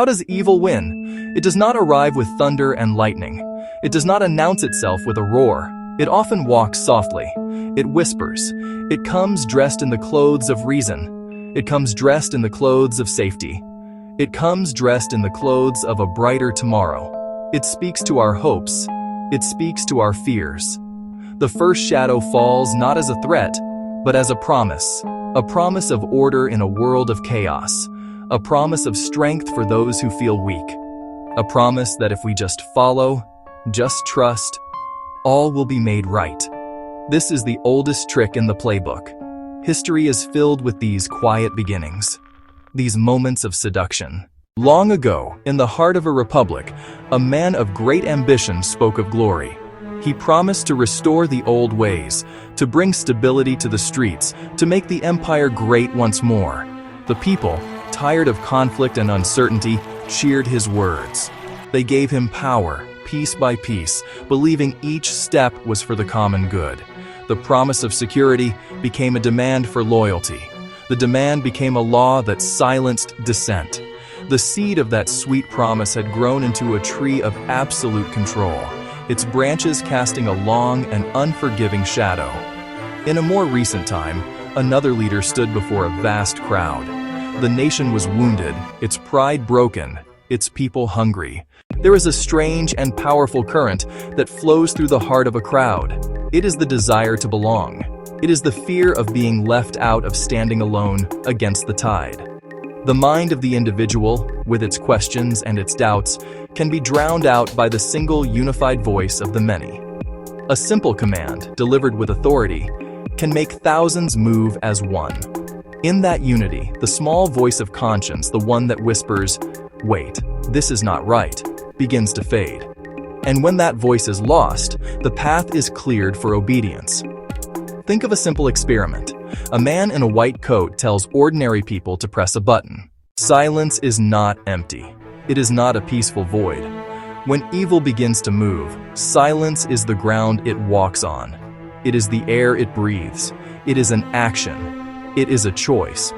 How does evil win? It does not arrive with thunder and lightning. It does not announce itself with a roar. It often walks softly. It whispers. It comes dressed in the clothes of reason. It comes dressed in the clothes of safety. It comes dressed in the clothes of a brighter tomorrow. It speaks to our hopes. It speaks to our fears. The first shadow falls not as a threat, but as a promise of order in a world of chaos, a promise of strength for those who feel weak, a promise that if we just follow, just trust, all will be made right. This is the oldest trick in the playbook. History is filled with these quiet beginnings, these moments of seduction. Long ago, in the heart of a republic, a man of great ambition spoke of glory. He promised to restore the old ways, to bring stability to the streets, to make the empire great once more. The people, tired of conflict and uncertainty, cheered his words. They gave him power, piece by piece, believing each step was for the common good. The promise of security became a demand for loyalty. The demand became a law that silenced dissent. The seed of that sweet promise had grown into a tree of absolute control, its branches casting a long and unforgiving shadow. In a more recent time, another leader stood before a vast crowd. The nation was wounded, its pride broken, its people hungry. There is a strange and powerful current that flows through the heart of a crowd. It is the desire to belong. It is the fear of being left out, of standing alone against the tide. The mind of the individual, with its questions and its doubts, can be drowned out by the single unified voice of the many. A simple command, delivered with authority, can make thousands move as one. In that unity, the small voice of conscience, the one that whispers, "Wait, this is not right," begins to fade. And when that voice is lost, the path is cleared for obedience. Think of a simple experiment. A man in a white coat tells ordinary people to press a button. Silence is not empty. It is not a peaceful void. When evil begins to move, silence is the ground it walks on. It is the air it breathes. It is an action. It is a choice.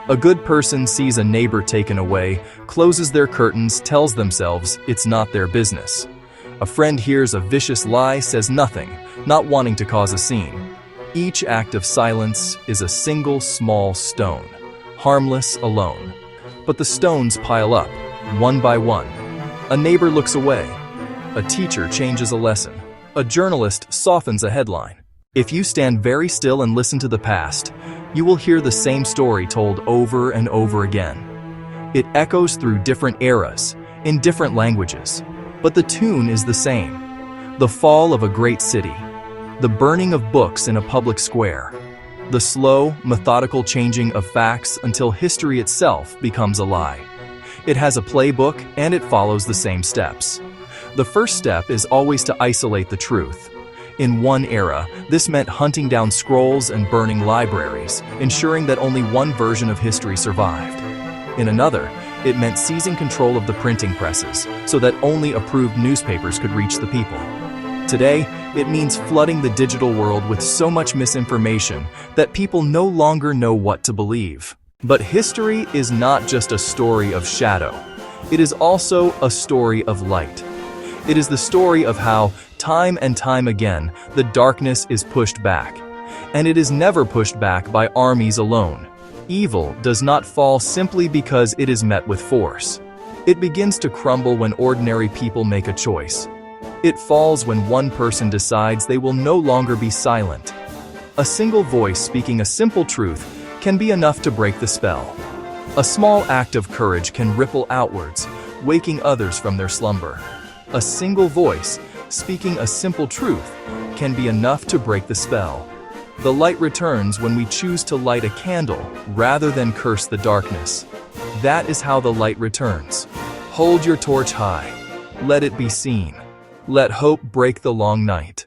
A good person sees a neighbor taken away, closes their curtains, tells themselves it's not their business. A friend hears a vicious lie, says nothing, not wanting to cause a scene. Each act of silence is a single small stone, harmless alone. But the stones pile up, one by one. A neighbor looks away. A teacher changes a lesson. A journalist softens a headline. If you stand very still and listen to the past, you will hear the same story told over and over again. It echoes through different eras, in different languages, but the tune is the same. The fall of a great city, the burning of books in a public square, the slow, methodical changing of facts until history itself becomes a lie. It has a playbook and it follows the same steps. The first step is always to isolate the truth. In one era, this meant hunting down scrolls and burning libraries, ensuring that only one version of history survived. In another, it meant seizing control of the printing presses so that only approved newspapers could reach the people. Today, it means flooding the digital world with so much misinformation that people no longer know what to believe. But history is not just a story of shadow. It is also a story of light. It is the story of how, time and time again, the darkness is pushed back. And it is never pushed back by armies alone. Evil does not fall simply because it is met with force. It begins to crumble when ordinary people make a choice. It falls when one person decides they will no longer be silent. A single voice speaking a simple truth can be enough to break the spell. A small act of courage can ripple outwards, waking others from their slumber. A single voice speaking a simple truth can be enough to break the spell. The light returns when we choose to light a candle rather than curse the darkness. That is how the light returns. Hold your torch high. Let it be seen. Let hope break the long night.